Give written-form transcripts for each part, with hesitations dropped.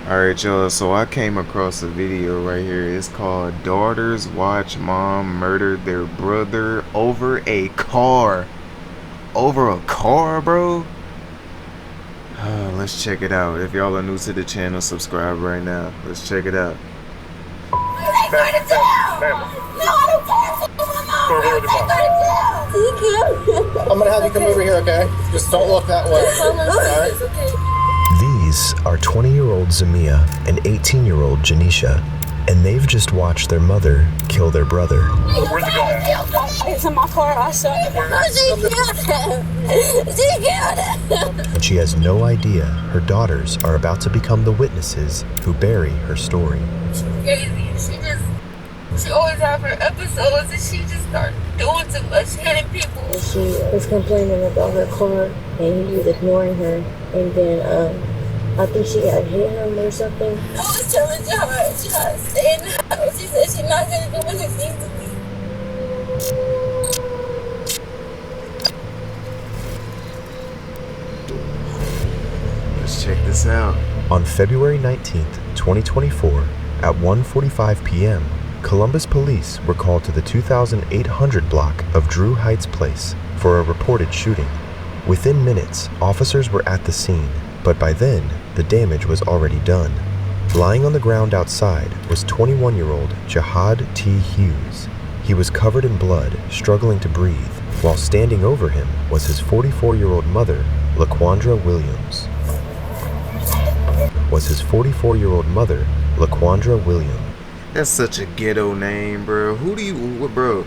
Alright, y'all, so I came across a video right here. It's called Daughters Watch Mom Murder Their Brother Over a Car. Over a car, bro? Let's check it out. If y'all are new to the channel, subscribe right now. Let's check it out. I'm gonna have you come over here, okay? Just don't look that way. Alright? These are 20-year-old Zamia and 18-year-old Janisha, and they've just watched their mother kill their brother. Where's it going? It's in my car. I saw it. She killed him. She killed him. And she has no idea her daughters are about to become the witnesses who bury her story. Crazy. She always have her episodes and she just started doing too much, hitting people. She was complaining about her car and he was ignoring her, and then I think she had hit him or something. I was telling Jihad, stay in the house. She said she's not going to do anything to me. Let's check this out. On February 19th, 2024, at 1:45 p.m., Columbus police were called to the 2800 block of Drew Heights Place for a reported shooting. Within minutes, officers were at the scene, but by then, the damage was already done. Lying on the ground outside was 21-year-old Jihad T. Hughes. He was covered in blood, struggling to breathe, while standing over him was his 44-year-old mother, LaQuandra Williams. That's such a ghetto name, bro. Bro?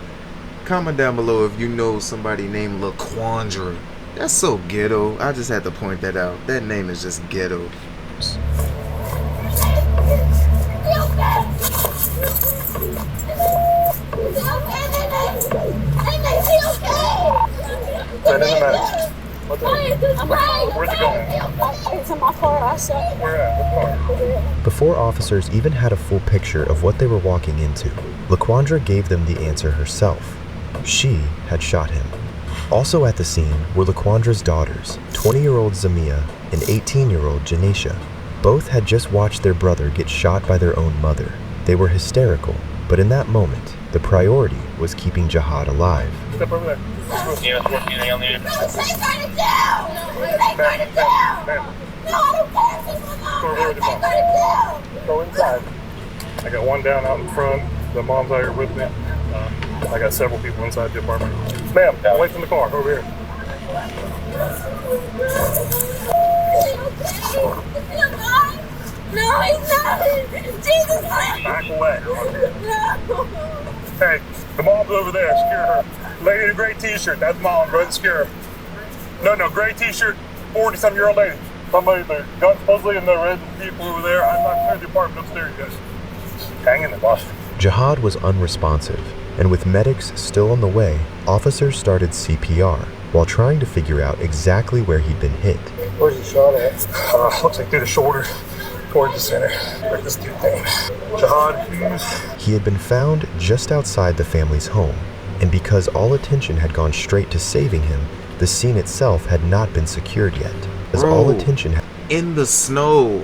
Comment down below if you know somebody named LaQuandra. That's so ghetto. I just had to point that out. That name is just ghetto. Where's it going? It's in my car. I saw it. Where at? What car? Before officers even had a full picture of what they were walking into, LaQuandra gave them the answer herself. She had shot him. Also at the scene were LaQuandra's daughters, 20-year-old Zamia and 18-year-old Janisha. Both had just watched their brother get shot by their own mother. They were hysterical, but in that moment, the priority was keeping Jihad alive. Step over there. Yeah, what are they going to do? What are they going to do? No, I don't care. What are they going to do? Go inside. I got one down out in front. The mom's out here with me. I got several people inside the apartment. Ma'am, away from the car. Over here. No, he's not. Jesus Christ. Back away. No. Hey, the mom's over there. Secure her. Lady in a gray t-shirt. That's mom. Go ahead and secure her. No, gray t-shirt. 40-some-year-old lady. Somebody, the gun supposedly in the red people over there. I'm not clear the apartment upstairs, guys. Hang in there, boss. Jihad was unresponsive, and with medics still on the way, officers started CPR while trying to figure out exactly where he'd been hit. Where's he shot at? Looks like through the shoulder, towards the center. Like this dude thing. Jihad Hughes. He had been found just outside the family's home, and because all attention had gone straight to saving him, the scene itself had not been secured yet. As all attention in the snow,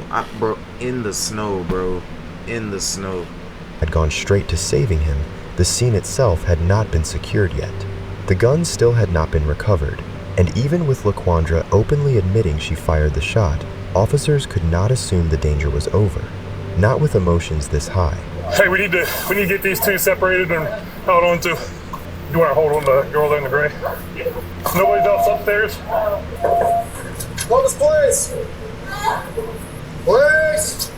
in the snow had gone straight to saving him, the scene itself had not been secured yet. The gun still had not been recovered, and even with LaQuandra openly admitting she fired the shot, officers could not assume the danger was over, not with emotions this high. Hey, we need to get these two separated and held on to. You want to hold on to the girl there in the gray? Nobody else upstairs? Close, please! Please!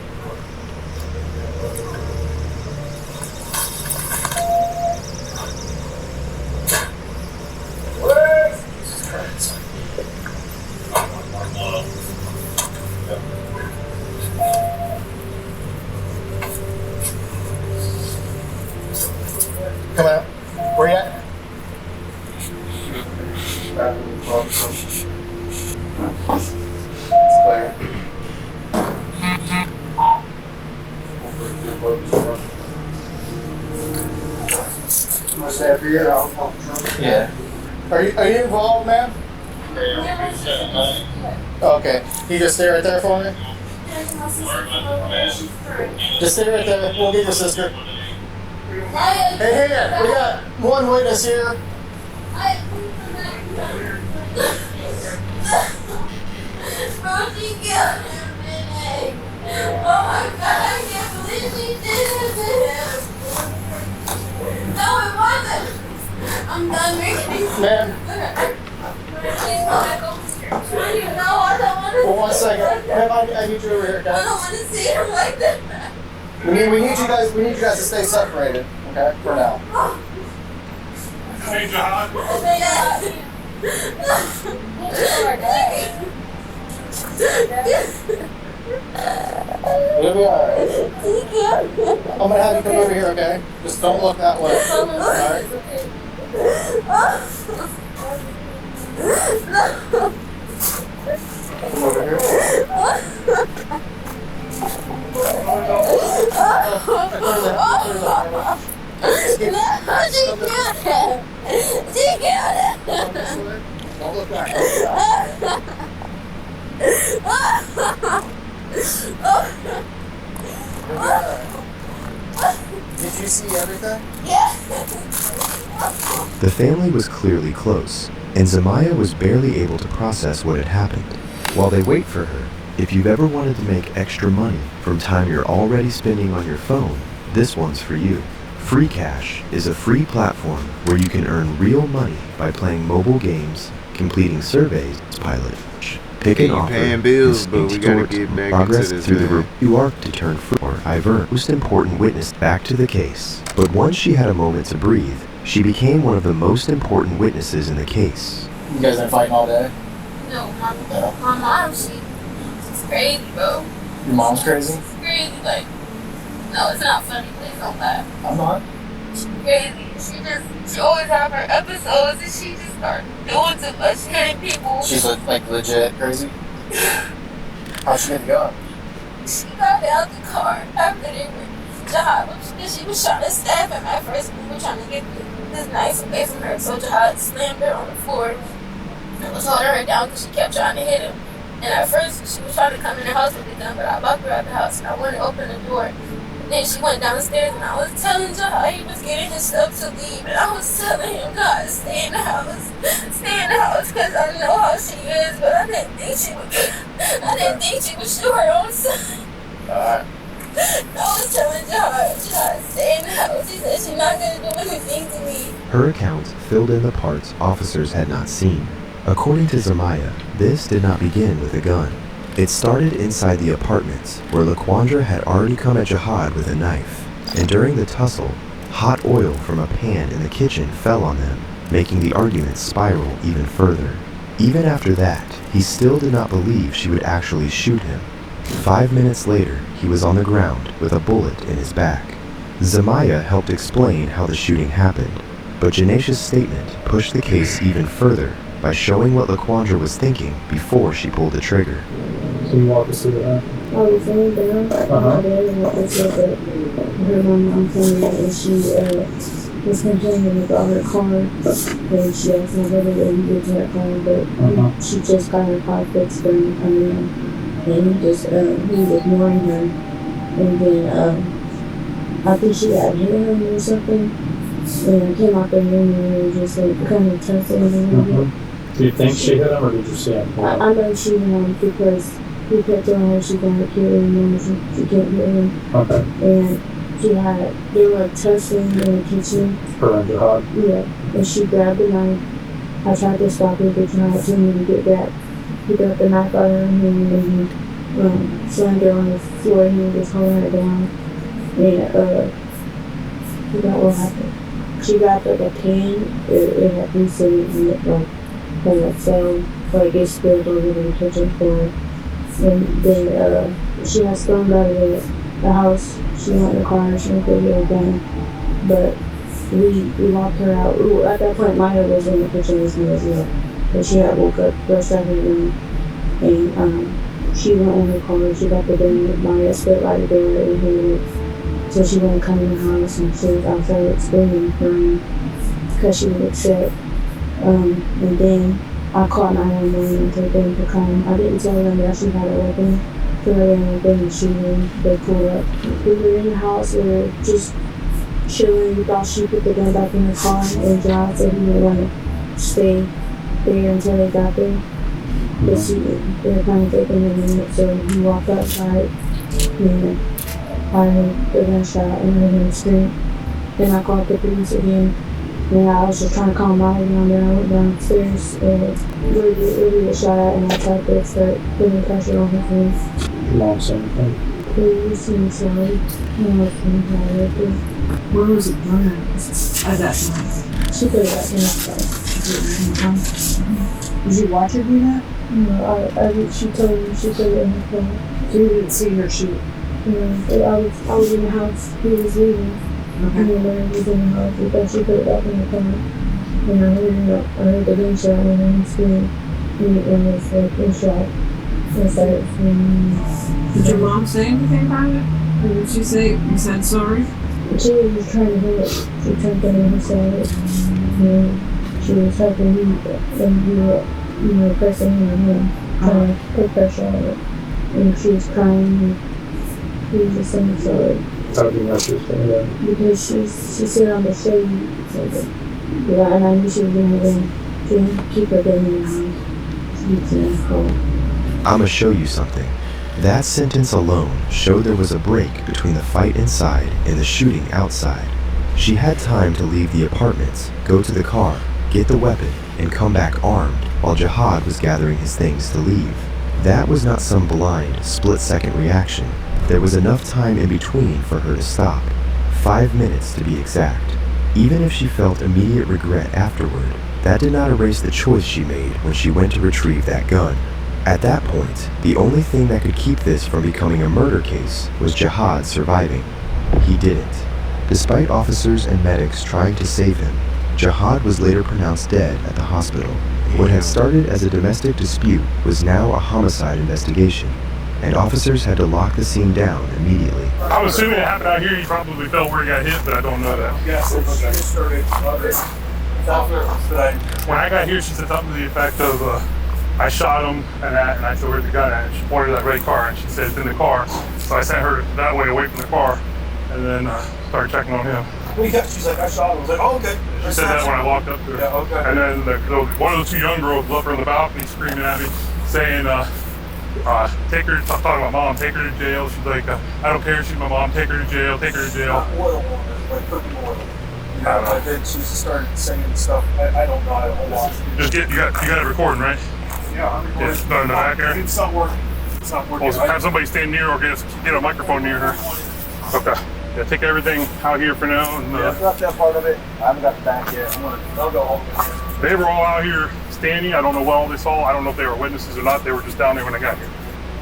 Come out. Where you at? Yeah. Are you involved, ma'am? Okay. Can you just stay right there for me? Just stay right there. We'll get your sister. Hey, here. We got one witness here. Bro, she killed him, man. Oh my God, I can't believe she did this to him. No, it wasn't. I'm done making these. Ma'am. Please go back upstairs. No, I don't want to. Well, 1 second. Ma'am, I need you over here, I don't okay? want to see him like that. We need you guys to stay separated, okay? For now. Hey, Jihad. We'll be alright. I'm gonna have you come over here, okay? Just don't look that way. Alright? Come over here. Don't look back. Did you see everything? The family was clearly close, and Zamaya was barely able to process what had happened. While they wait for her, if you've ever wanted to make extra money from time you're already spending on your phone, this one's for you. Free Cash is a free platform where you can earn real money by playing mobile games, completing surveys, pilot, pick an offer, paying bills, and but we gotta toward get back progress into this, through the man. you are to turn for Ivor, most important witness back to the case. But once she had a moment to breathe, she became one of the most important witnesses in the case. You guys been fighting all day? No, my mom, she's crazy, bro. Your mom's crazy? She's crazy, like, no, it's not funny, please don't laugh. I'm not. She's crazy. She always have her episodes and she just start doing too much, hitting people. She's like legit crazy? How'd she get the gun? She got out the car after they were Jihad. She was trying to stab him at first. We were trying to get this knife away from her, so Jihad slammed her on the floor and was holding her down because she kept trying to hit him. And at first, she was trying to come in the house with the gun, but I locked her out the house and I went to open the door. Then she went downstairs and I was telling Jihad he was getting his stuff to leave, and I was telling him, God, stay in the house because I know how she is, but I didn't think she would shoot her own son. I was telling Jihad, stay in the house. He said she's not going to do anything to me. Her account filled in the parts officers had not seen. According to Zamaya, this did not begin with a gun. It started inside the apartments, where Laquandra had already come at Jihad with a knife, and during the tussle, hot oil from a pan in the kitchen fell on them, making the argument spiral even further. Even after that, he still did not believe she would actually shoot him. 5 minutes later, he was on the ground with a bullet in his back. Zamaya helped explain how the shooting happened, but Janesha's statement pushed the case even further by showing what Laquandra was thinking before she pulled the trigger. Can you walk us through that? I was laying down. My dad and my sister, but her mom came in and she was complaining about her car. And she asked my brother what he did to her car, but she just got her car fixed for him. And he was ignoring her. And then I think she got hit him or something. And I came out the room and we were just like kind of tussling a little bit. Do you think she hit him or did you see him? I know she hit him because he kept telling her she got killed and she can't hit him. Okay. And they were tussling in the kitchen. Her and Jihad? Yeah. And she grabbed the knife. I tried to stop it, but Jihad told me to get back. He got the knife out of her hand and he slammed her on the floor and he was holding her down. And I forgot what happened. She got like a pan. It had grease in it and it fell, like it spilled over the kitchen floor. And then she got stormed out of the house. She went in the car and she went to get her gun. But we locked her out. Ooh, at that point, Maya was in the kitchen with me as well. But she had woke up, rushed out her room, and she went in her car. She got the door. Maya spit by the door and hit. So she wouldn't come in the house and she was outside screaming, crying because she was upset. And then I called 911 and told them to come. I didn't tell them that she had a weapon feel like they had been shooting. They pulled up. We were in the house. We were just chilling. We thought she put the gun back in her car, and John said he would want to stay there until they got there. But they were kind of taking a minute, so he walked outside, and I heard the gunshot and I heard him scream. Then I called the police again. And I was just trying to calm my down there. I went downstairs and really get shot at, and I tried to start putting pressure on his face. Your mom said anything? Please, I'm sorry. I was sorry. Where was it burned at that time? She put it back in the car. Did you watch her do that? No, she told me she put it in the car. So you didn't see her shoot? I was in the house. He was leaving. Okay. And then he was in the house. But she put it back in the car. And I heard the gunshot and then he screamed. And it's like a shot. And started screaming. Did your mom say anything about it? Or did she say you said sorry? She was just trying to help. She turned to me and said, and she was helping me, and we were pressing him, trying to put pressure on it. And she was crying, and he was just saying sorry. How do you know she was saying that? Because she said on the shade something. Yeah, and I knew she was going to keep her gun in the house. I'ma show you something. That sentence alone showed there was a break between the fight inside and the shooting outside. She had time to leave the apartments, go to the car, get the weapon, and come back armed while Jihad was gathering his things to leave. That was not some blind, split-second reaction. There was enough time in between for her to stop. 5 minutes to be exact. Even if she felt immediate regret afterward, that did not erase the choice she made when she went to retrieve that gun. At that point, the only thing that could keep this from becoming a murder case was Jihad surviving. He didn't. Despite officers and medics trying to save him, Jihad was later pronounced dead at the hospital. What had started as a domestic dispute was now a homicide investigation, and officers had to lock the scene down immediately. I'm assuming it happened out here. You probably felt where he got hit, but I don't know that. Yes, it started. When I got here, she said something to the effect of, I shot him and I said, where's the gun at? And she pointed to that red car and she said, it's in the car. So I sent her that way away from the car and then started checking on him. Well, yeah, she's like, I shot him. I was like, oh, okay. She said that when I walked up to her. Yeah, okay. And then one of the two young girls was up on the balcony screaming at me, saying, take her, I'm talking about mom, take her to jail. She's like, I don't care, she's my mom, take her to jail, take her to jail. Oil, like cooking oil. You know, and then she just started singing stuff. I don't know, I don't watch. Just you got it recording, right? Yeah, I'm recording. Yes, no, back there. It's not working. It's not working. Well, have somebody stand near or get a microphone near her. Okay. Yeah, take everything out here for now. And, yeah, I got that part of it. I haven't got the back yet. I'll go all the way. They were all out here standing. I don't know what all they saw. I don't know if they were witnesses or not. They were just down there when I got here.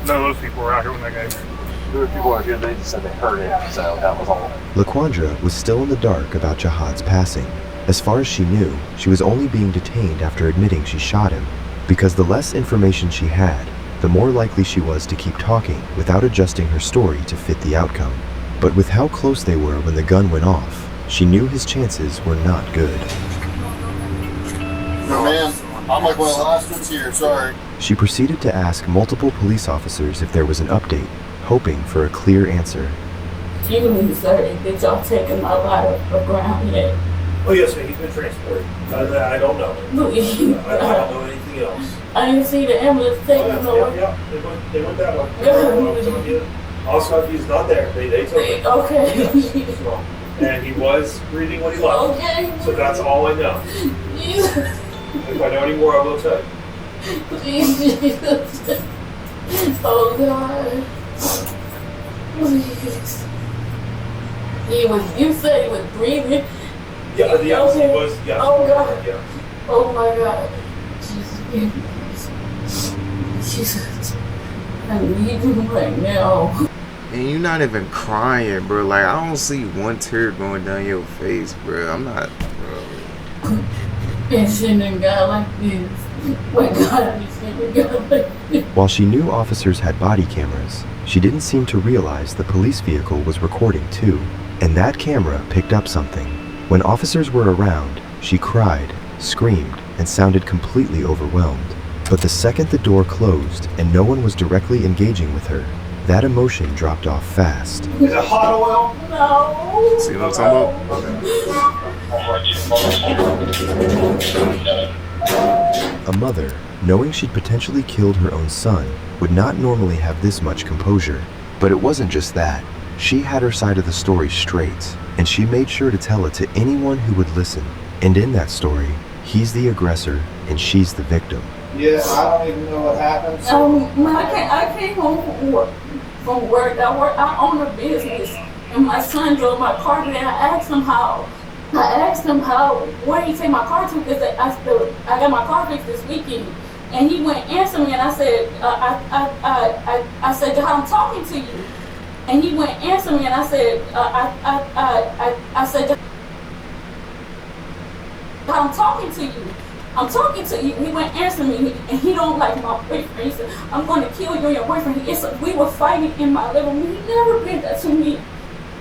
None of those people were out here when I got here. There were people out here, they just said they heard it, so that was all. LaQuandra was still in the dark about Jihad's passing. As far as she knew, she was only being detained after admitting she shot him, because the less information she had, the more likely she was to keep talking without adjusting her story to fit the outcome. But with how close they were when the gun went off, she knew his chances were not good. Man, I'm like one of the last ones here, sorry. She proceeded to ask multiple police officers if there was an update, hoping for a clear answer. You mean, sir, did y'all taken my body of ground yet? Oh, yes, sir, he's been transported. I don't know. Please. I don't know anything else. I didn't see the ambulance take him nowhere. Yeah, they went that way. Also, he's not there. They took him. Okay. And he was breathing when he left. Okay. So that's all I know. Jesus. If I know any more, I will tell you. Jesus. Oh, God. Please. You said he was breathing. Yeah, he was. Yeah. Oh, God. Yeah. Oh, my God. Jesus. I need you right now. And you're not even crying, bro. Like, I don't see one tear going down your face, bro. I'm not, bro. And sending God like this. When God be sending God like this. While she knew officers had body cameras, she didn't seem to realize the police vehicle was recording too. And that camera picked up something. When officers were around, she cried, screamed, and sounded completely overwhelmed. But the second the door closed and no one was directly engaging with her, That emotion dropped off fast. Is it hot oil? No. See what I'm talking about? A mother, knowing she'd potentially killed her own son, would not normally have this much composure. But it wasn't just that. She had her side of the story straight, and she made sure to tell it to anyone who would listen. And in that story, he's the aggressor and she's the victim. Yeah, I don't even know what happened. When I came home from work. I own a business, and my son drove my car today. I asked him how. Where did he take my car to? Because I got my car fixed this weekend, and he went answer me, and I said, I said, I'm talking to you, and he went answer me, and I said, I said, I'm talking to you. I'm talking to you. He went answer me, and he don't like my boyfriend. He said, I'm going to kill you and your boyfriend. We were fighting in my living room. He never did that to me.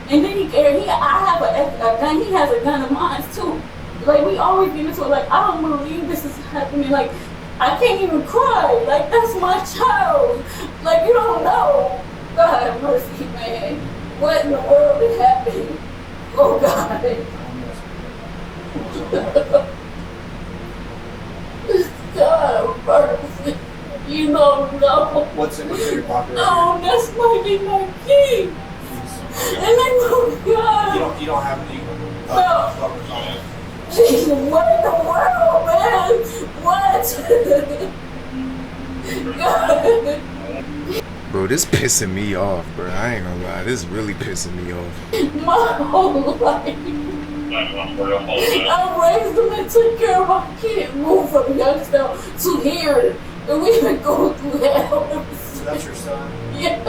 And then I have a gun. He has a gun of mine too. Like, we always get into it. Like, I don't believe this is happening. Like, I can't even cry. Like, that's my child. Like, you don't know. God have mercy, man. What in the world is happening? Oh, God. God mercy. You don't know. What's in your pocket? Oh, that's might be my key. And then, oh God. You don't have any. Jesus, what in the world, man? What? God. Bro, this pissing me off, bro. I ain't gonna lie. This really pissing me off. My whole life. I raised them and took care of my kid, moved from Youngstown to here, and we've been going through hell. So that's your son? Yes.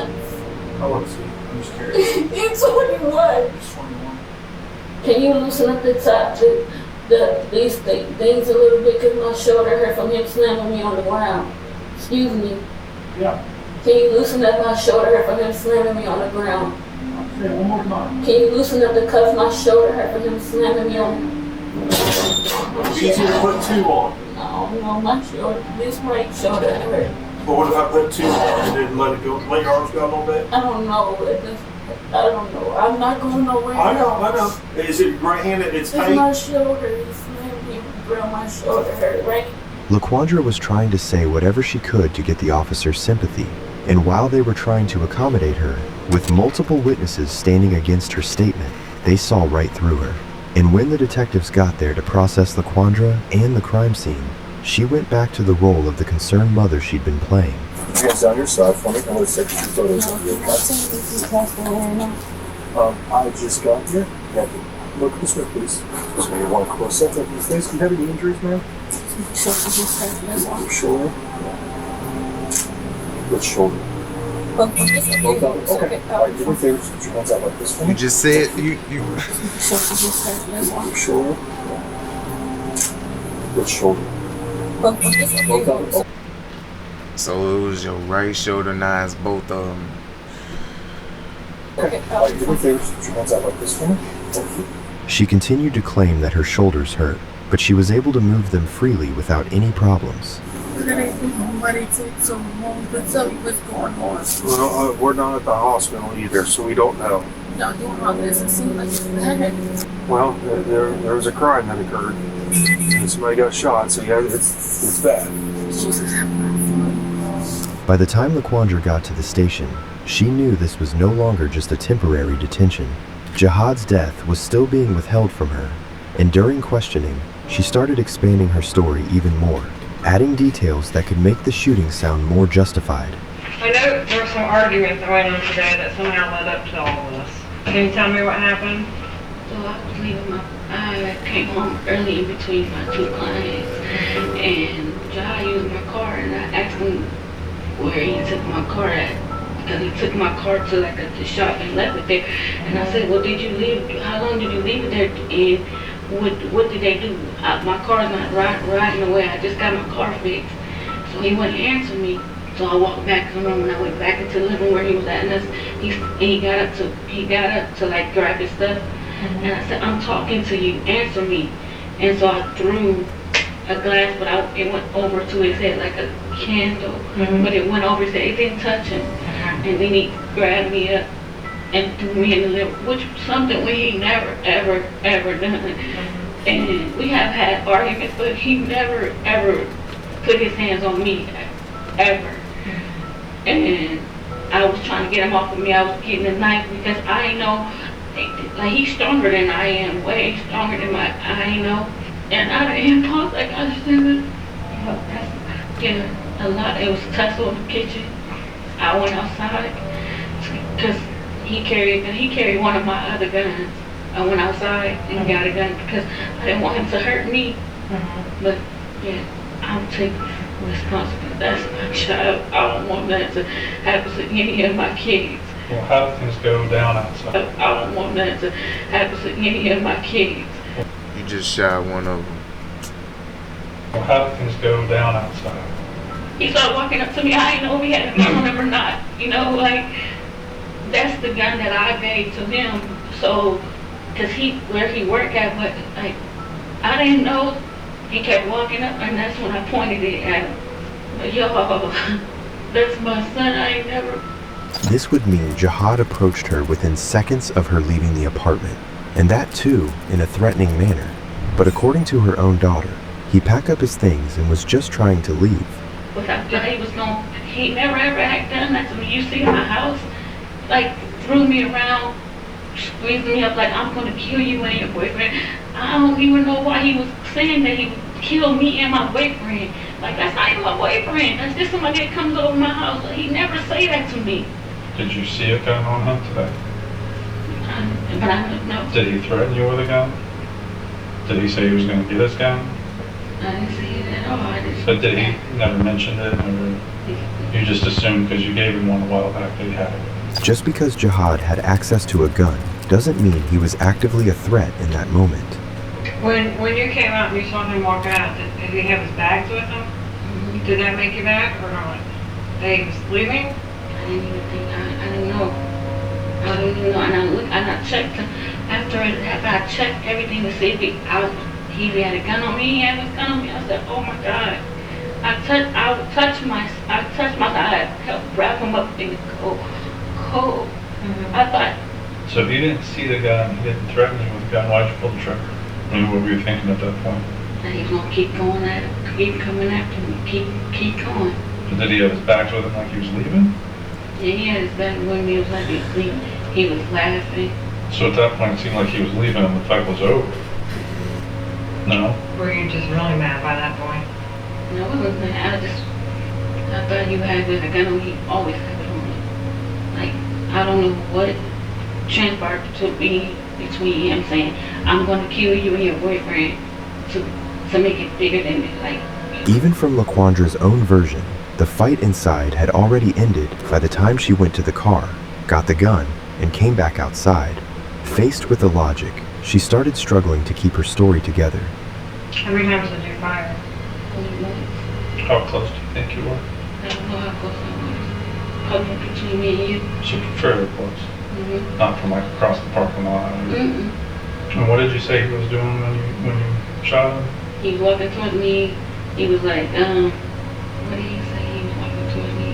How old is he? I'm just curious. He's 21. He's 21. Can you loosen up the top, these things a little bit, because my shoulder hurt from him slamming me on the ground. Excuse me. Yeah. Can you loosen up my shoulder hurt from him slamming me on the ground? Okay, one more time. Can you loosen up the cuff? My shoulder hurt from him slamming me on. It's easier to put two on. No, my shoulder, this right shoulder hurt. But what if I put two on and then let your arms go a little bit? I don't know. I don't know. I'm not going nowhere. I know. Is it right-handed? It's tight? It's my shoulder. He slammed me around my shoulder hurt, right? LaQuandra was trying to say whatever she could to get the officer's sympathy, and while they were trying to accommodate her, with multiple witnesses standing against her statement, they saw right through her. And when the detectives got there to process LaQuandra and the crime scene, she went back to the role of the concerned mother she'd been playing. Hands down your side for me. I'm going to take some photos of you. I just got here. Yeah, look this way, please. Just maybe one close up of your face. Do you have any injuries, ma'am? Your shoulder. Which shoulder? Both of them. Okay. All right, do me a favor. Put your hands out like this for me. You just said you. Your shoulder. Which shoulder? Both of them. So it was your right shoulder, now it's both of them. Okay. All right, do me a favor. Put your hands out like this for me. Thank you. She continued to claim that her shoulders hurt, but she was able to move them freely without any problems. Nobody took so long to tell me what's going on. Well, we're not at the hospital either, so we don't know. Y'all doing all this, it seems like it's bad. Well, there was a crime that occurred. And somebody got shot, so yeah, it's bad. Jesus, have mercy. By the time LaQuandra got to the station, she knew this was no longer just a temporary detention. Jihad's death was still being withheld from her, and during questioning, she started expanding her story even more, adding details that could make the shooting sound more justified. I know there was some argument that went on today that somehow led up to all this. Can you tell me what happened? So I came home early in between my two clients, and Jihad used my car, and I asked him where he took my car at, because he took my car to like the shop and left it there. And I said, well, how long did you leave it there, and what did they do? My car's not riding away, I just got my car fixed. So he wouldn't answer me. So I walked back to him, and I went back into the living room where he was at, and he got up to like grab his stuff. And I said, I'm talking to you, answer me. And so I threw a glass, but it went over to his head like a candle, but it went over his head, it didn't touch him. and then he grabbed me up and threw me in the liver, which was something we never, ever, ever done. And we have had arguments, but he never, ever put his hands on me, ever. And I was trying to get him off of me. I was getting a knife because I know, like, he's stronger than I am, way stronger than I know. And out of impulse, like, I just didn't, a lot. It was tussle in the kitchen. I went outside because he carried one of my other guns. I went outside and got a gun because I didn't want him to hurt me. But yeah, I'll take responsibility. That's my child. I don't want that to happen to any of my kids. Well, how do things go down outside? I don't want that to happen to any of my kids. You just shot one of them. Well, how do things go down outside? He started walking up to me. I didn't know if he had a gun on him or not. You know, like, that's the gun that I gave to him. So, because where he worked at, but, like, I didn't know. He kept walking up, and that's when I pointed it at him. But, yo, that's my son. I ain't never. This would mean Jihad approached her within seconds of her leaving the apartment, and that too in a threatening manner. But according to her own daughter, he packed up his things and was just trying to leave. Without he never ever had done that to me. You see my house, like, threw me around, squeezed me up like, I'm gonna kill you and your boyfriend. I don't even know why he was saying that he would kill me and my boyfriend. Like, that's not even my boyfriend. That's just somebody that comes over my house. Like, he never say that to me. Did you see a gun on him today? But I don't know. Did he threaten you with a gun? Did he say he was going to get his gun? I didn't see it at all. But did he never mention it, or you just assumed because you gave him one a while back that he had it? Just because Jihad had access to a gun doesn't mean he was actively a threat in that moment. When you came out and you saw him walk out, did he have his bags with him? Did that make you mad or not? That he was leaving? I didn't even think. I didn't know. I didn't even know. And I checked him after I checked everything to see if he had a gun on me. He had his gun on me. I said, oh my God. I touched my I helped wrap him up in the cold. I thought. So if you didn't see the gun, he didn't threaten you with a gun, why'd you pull the trigger? I mean, what were you thinking at that point? That he's gonna keep going at it, keep coming after me, keep going. But did he have his bags with him like he was leaving? Yeah, he had his back with me. It was like he was leaving. He was laughing. So at that point, it seemed like he was leaving and the fight was over. No? Were you just really mad by that point? No, it wasn't mad. I thought he had a gun on me. He always had it on me. Like, I don't know what transpired to be between him saying, I'm going to kill you and your boyfriend to make it bigger than it. Like, even from LaQuandra's own version, the fight inside had already ended by the time she went to the car, got the gun, and came back outside. Faced with the logic, she started struggling to keep her story together. How many times did you fire? How close do you think you were? I don't know how close I was. Probably between me and you. So fairly close. Mm-hmm. Not from like across the parking lot. Mm-mm. And what did you say he was doing when you shot him? He was walking toward me. He was like, what did he say? He was walking toward me.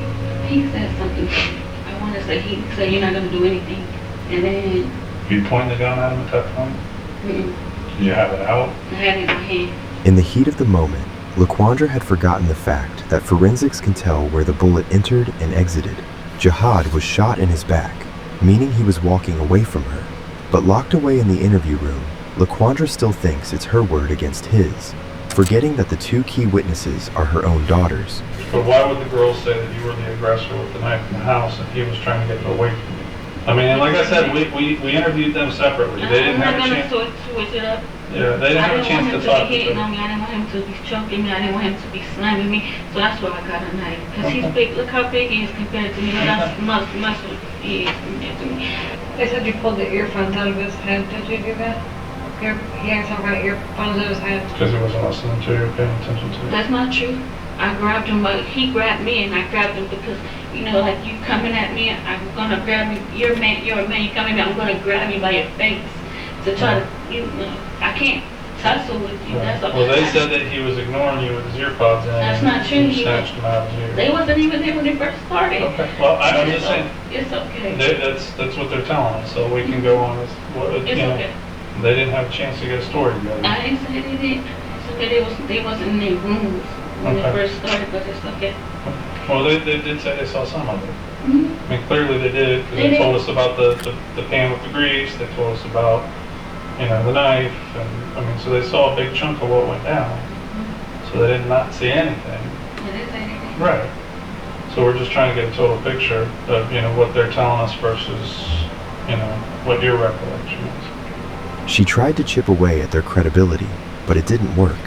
He said something. I want to say, he said, you're not going to do anything. And then... You pointed the gun at him at that point? Mm-mm. Did you have it out? I had it in my hand. In the heat of the moment, LaQuandra had forgotten the fact that forensics can tell where the bullet entered and exited. Jihad was shot in his back, meaning he was walking away from her. But locked away in the interview room, LaQuandra still thinks it's her word against his, forgetting that the two key witnesses are her own daughters. But why would the girls say that you were the aggressor with the knife in the house and he was trying to get away from you? I mean, and like I said, we interviewed them separately. They didn't have a chance. Switch it up. Yeah, they didn't have a chance to talk I didn't want him to be hitting on me. I didn't want him to be choking me. I didn't want him to be slamming me. So that's why I got a knife. Because he's big. Look how big he is compared to me. Look how muscle he is compared to me. They said you pulled the earphones out of his head. Did you do that? He had talking about earphones out of his head. Because he wasn't listening to you or paying attention to you. That's not true. I grabbed him, but he grabbed me, and I grabbed him because, you know, like you coming at me, I'm gonna grab you. You're a man, you coming at me, I'm gonna grab you by your face to try to, you know, I can't tussle with you. That's all. Well, they said that he was ignoring you with his ear pods in. That's not true. You snatched them out of his ear. They wasn't even there when they first started. Okay. Well, I'm just saying. It's okay. That's what they're telling us, so we can go on this. It's okay. They didn't have a chance to get a story together. I didn't say they did. It's okay. They wasn't in their rooms when they first started, but it's okay. Well, they did say they saw some of it. Mm-hmm. I mean, clearly they did, because they told us about the pan with the grease, they told us about, the knife, and, I mean, so they saw a big chunk of what went down. So they did not see anything. They didn't say anything. Right. So we're just trying to get a total picture of, what they're telling us versus, what your recollection is. She tried to chip away at their credibility, but it didn't work.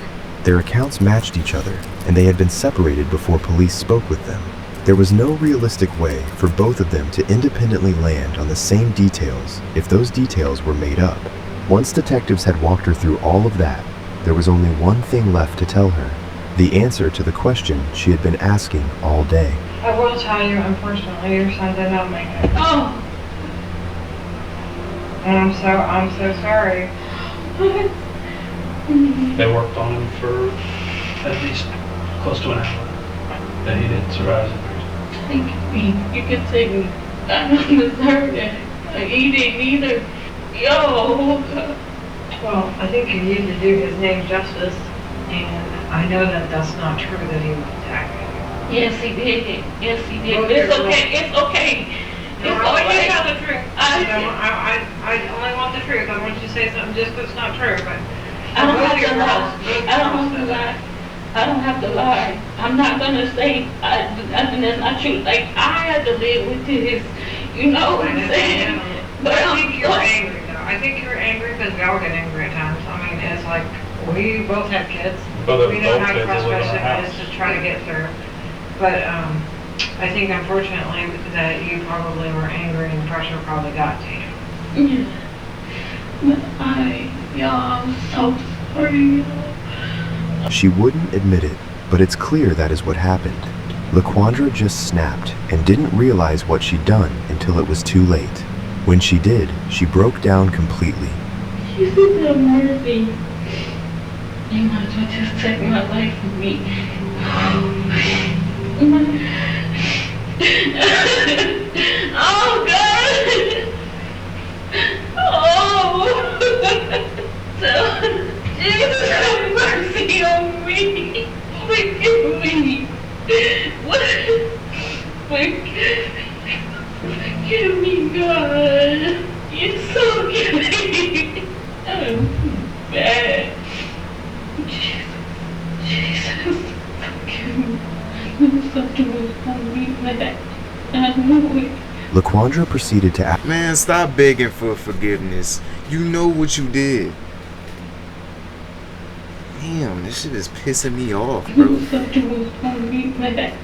Their accounts matched each other, and they had been separated before police spoke with them. There was no realistic way for both of them to independently land on the same details if those details were made up. Once detectives had walked her through all of that, there was only one thing left to tell her, the answer to the question she had been asking all day. I will tell you, unfortunately, your son did not make it. Oh. And I'm so sorry. They worked on him for at least close to an hour, and he didn't survive it. You can take me. I don't deserve that. He didn't either. Yo. Well, I think you need to do his name justice, and I know that that's not true that he was attacking you. Yes, he did. Yes, he did. But it's okay. It's okay. No, I want you to tell the truth. I only want the truth. I want you to say something just that's not true, but I don't have to lie. I don't have to lie. I don't have to lie. I'm not gonna say nothing that's not true. Like, I had to live with this. You know what I'm saying? But I think you're angry, though. I think you're angry because we all get angry at times. I mean, it's like, we both have kids. We know how frustrating it is to try to get through. But I think, unfortunately, that you probably were angry and pressure probably got to you. Yeah. But I'm so sorry. She wouldn't admit it, but it's clear that is what happened. LaQuandra just snapped and didn't realize what she'd done until it was too late. When she did, she broke down completely. You said that mercy. You might as well just take my life from me. Oh, God. Oh. Jesus, have mercy on me. Forgive me. Forgive me, God. You're so good. I'm bad. Jesus, forgive me. Something was on me, man. I knew it. LaQuandra proceeded to ask, Man, stop begging for forgiveness. You know what you did. Damn, this shit is pissing me off, bro. Something was on me, man.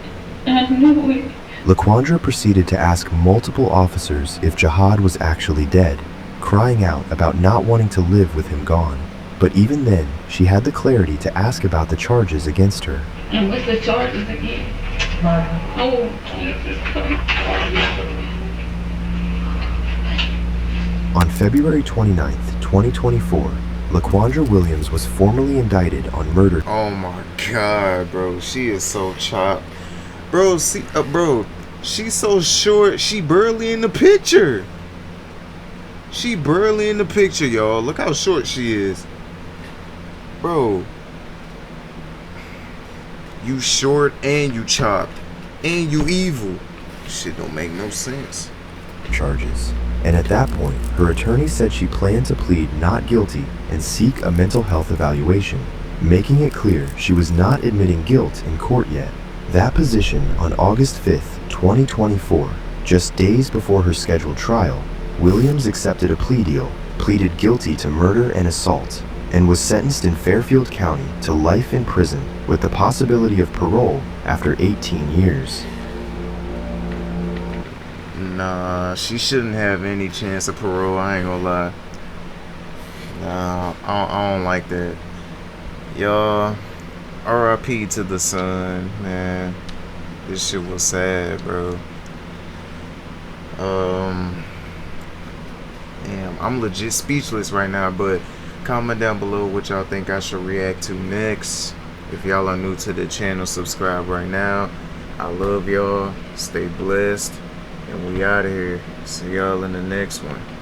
I knew it. LaQuandra proceeded to ask multiple officers if Jihad was actually dead, crying out about not wanting to live with him gone. But even then, she had the clarity to ask about the charges against her. And what's the charges again? Murder. Oh, Jesus Christ. On February 29th, 2024, LaQuandra Williams was formally indicted on murder. Oh my God, bro. She is so chopped. Bro, see, bro, she's so short, she barely in the picture. She barely in the picture, y'all. Look how short she is. Bro. You short and you chopped. And you evil. Shit don't make no sense. Charges. And at that point, her attorney said she planned to plead not guilty and seek a mental health evaluation, making it clear she was not admitting guilt in court yet. That position on August 5th, 2024, just days before her scheduled trial, Williams accepted a plea deal, pleaded guilty to murder and assault, and was sentenced in Fairfield County to life in prison with the possibility of parole after 18 years. Nah, she shouldn't have any chance of parole, I ain't gonna lie. Nah, I don't like that. Y'all, R.I.P. to the son, man. This shit was sad, bro. Damn, I'm legit speechless right now, but Comment down below what y'all think I should react to next. If y'all are new to the channel, subscribe right now. I love y'all. Stay blessed. And we out of here. See y'all in the next one.